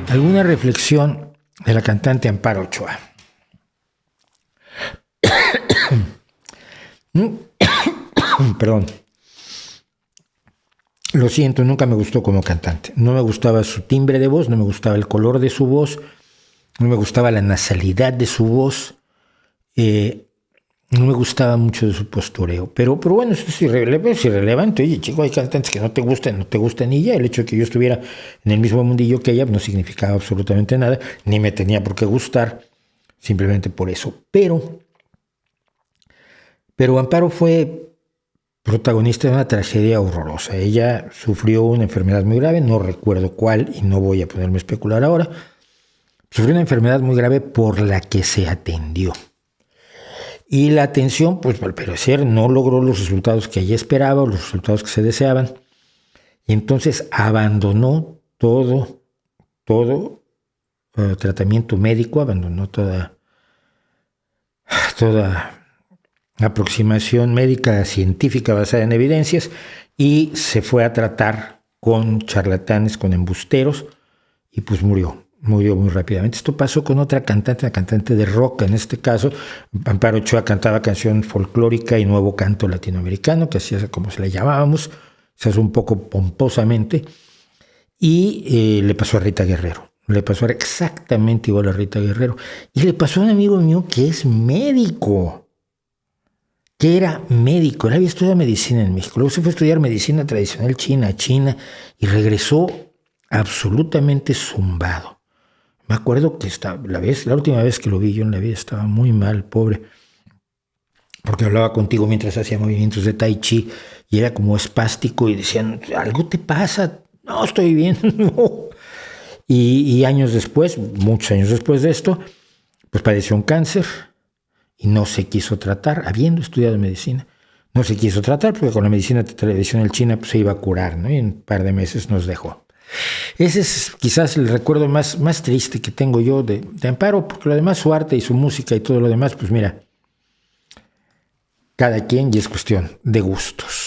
alguna reflexión de la cantante Amparo Ochoa. Perdón. Lo siento, nunca me gustó como cantante. No me gustaba su timbre de voz, no me gustaba el color de su voz, no me gustaba la nasalidad de su voz, no me gustaba mucho de su postureo. Pero bueno, eso es irrelevante. Oye, chico, hay cantantes que no te gustan y ya. El hecho de que yo estuviera en el mismo mundillo que ella no significaba absolutamente nada, ni me tenía por qué gustar, simplemente por eso. Pero Amparo fue protagonista de una tragedia horrorosa. Ella sufrió una enfermedad muy grave, no recuerdo cuál y no voy a ponerme a especular ahora. Sufrió una enfermedad muy grave por la que se atendió. Y la atención, pues al parecer, no logró los resultados que ella esperaba o los resultados que se deseaban. Y entonces abandonó todo tratamiento médico, abandonó toda aproximación médica científica basada en evidencias y se fue a tratar con charlatanes, con embusteros y pues murió muy rápidamente. Esto pasó con otra cantante, una cantante de rock en este caso. Amparo Ochoa cantaba canción folclórica y nuevo canto latinoamericano, que así es como se le llamábamos, se hace un poco pomposamente, y le pasó a Rita Guerrero. Le pasó exactamente igual a Rita Guerrero. Y le pasó a un amigo mío que es médico. Que era médico, él había estudiado medicina en México, luego se fue a estudiar medicina tradicional china, y regresó absolutamente zumbado. Me acuerdo que la última vez que lo vi yo en la vida estaba muy mal, pobre, porque hablaba contigo mientras hacía movimientos de tai chi y era como espástico y decían, ¿algo te pasa? No, estoy bien, no. Y años después, muchos años después de esto, pues padeció un cáncer y no se quiso tratar, habiendo estudiado medicina. No se quiso tratar porque con la medicina tradicional china pues, se iba a curar, ¿no? Y en un par de meses nos dejó. Ese es quizás el recuerdo más triste que tengo yo de Amparo, porque lo demás, su arte y su música y todo lo demás, pues mira, cada quien y es cuestión de gustos.